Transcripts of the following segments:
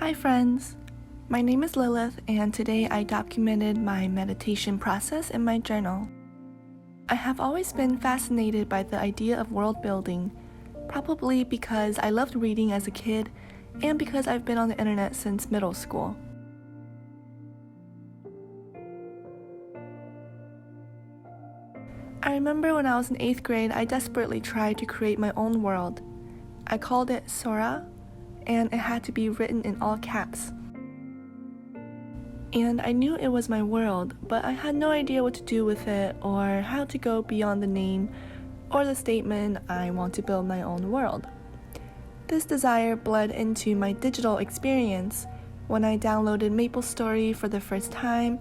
Hi friends! My name is Lilith and today I documented my meditation process in my journal. I have always been fascinated by the idea of world building, probably because I loved reading as a kid and because I've been on the internet since middle school. I remember when I was in 8th grade, I desperately tried to create my own world. I called it Sora, and it had to be written in all caps. And I knew it was my world, but I had no idea what to do with it or how to go beyond the name or the statement, I want to build my own world. This desire bled into my digital experience when I downloaded MapleStory for the first time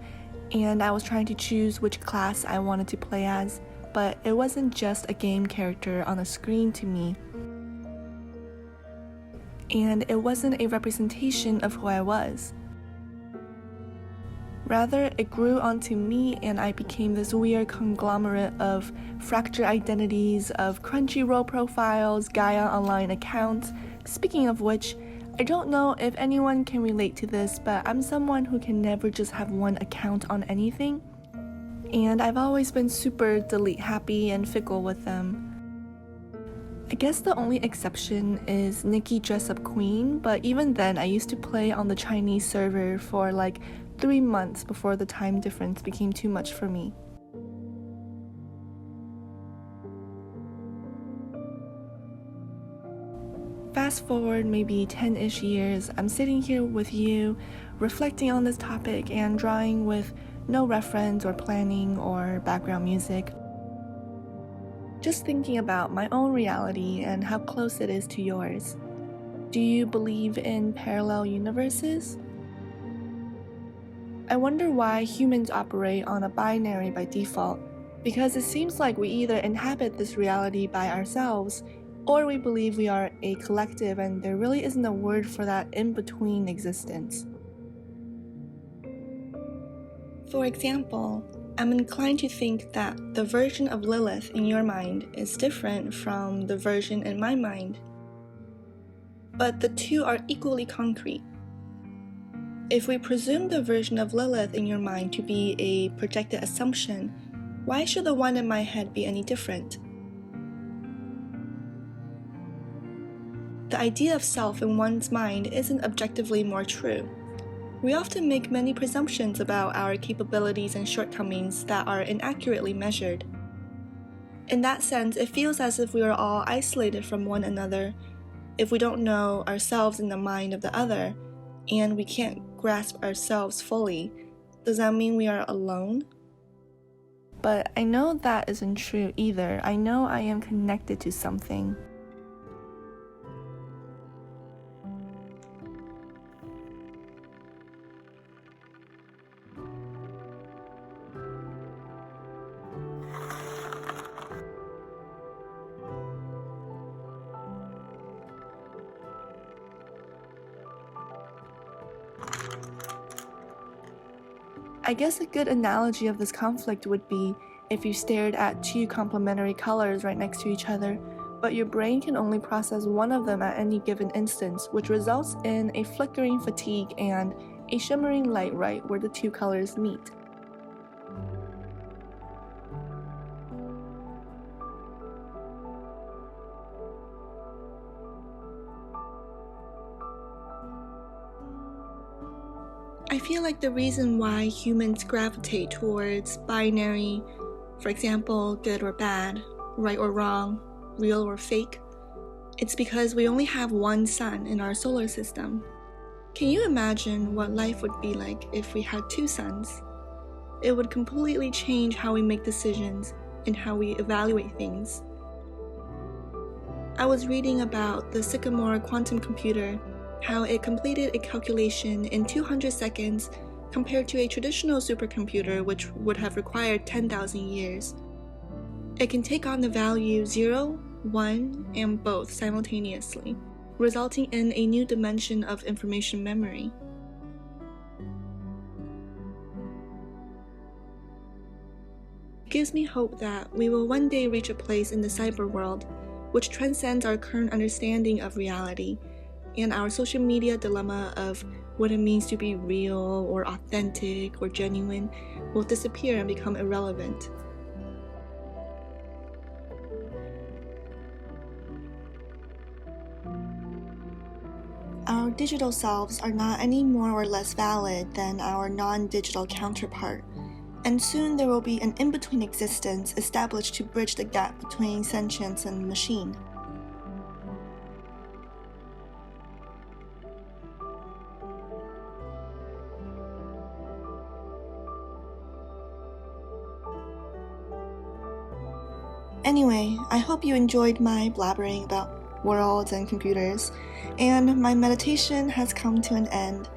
and I was trying to choose which class I wanted to play as, but it wasn't just a game character on a screen to me. And it wasn't a representation of who I was. Rather, it grew onto me and I became this weird conglomerate of fractured identities, of Crunchyroll profiles, Gaia online accounts. Speaking of which, I don't know if anyone can relate to this, but I'm someone who can never just have one account on anything. And I've always been super delete happy and fickle with them. I guess the only exception is Nikki Dress Up Queen, but even then I used to play on the Chinese server for like 3 months before the time difference became too much for me. Fast forward maybe 10-ish years, I'm sitting here with you, reflecting on this topic and drawing with no reference or planning or background music. Just thinking about my own reality and how close it is to yours. Do you believe in parallel universes? I wonder why humans operate on a binary by default, because it seems like we either inhabit this reality by ourselves, or we believe we are a collective and there really isn't a word for that in-between existence. For example, I'm inclined to think that the version of Lilith in your mind is different from the version in my mind. But the two are equally concrete. If we presume the version of Lilith in your mind to be a projected assumption, why should the one in my head be any different? The idea of self in one's mind isn't objectively more true. We often make many presumptions about our capabilities and shortcomings that are inaccurately measured. In that sense, it feels as if we are all isolated from one another, if we don't know ourselves in the mind of the other, and we can't grasp ourselves fully. Does that mean we are alone? But I know that isn't true either. I know I am connected to something. I guess a good analogy of this conflict would be if you stared at two complementary colors right next to each other, but your brain can only process one of them at any given instance, which results in a flickering fatigue and a shimmering light right where the two colors meet. I feel like the reason why humans gravitate towards binary, for example, good or bad, right or wrong, real or fake, it's because we only have one sun in our solar system. Can you imagine what life would be like if we had two suns? It would completely change how we make decisions and how we evaluate things. I was reading about the Sycamore quantum computer, how it completed a calculation in 200 seconds compared to a traditional supercomputer which would have required 10,000 years. It can take on the value 0, 1, and both simultaneously, resulting in a new dimension of information memory. It gives me hope that we will one day reach a place in the cyber world which transcends our current understanding of reality and our social media dilemma of what it means to be real or authentic or genuine will disappear and become irrelevant. Our digital selves are not any more or less valid than our non-digital counterpart, and soon there will be an in-between existence established to bridge the gap between sentience and machine. Anyway, I hope you enjoyed my blabbering about worlds and computers, and my meditation has come to an end.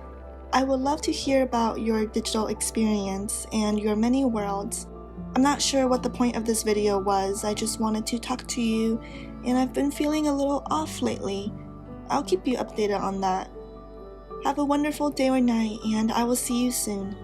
I would love to hear about your digital experience and your many worlds. I'm not sure what the point of this video was, I just wanted to talk to you, and I've been feeling a little off lately. I'll keep you updated on that. Have a wonderful day or night, and I will see you soon.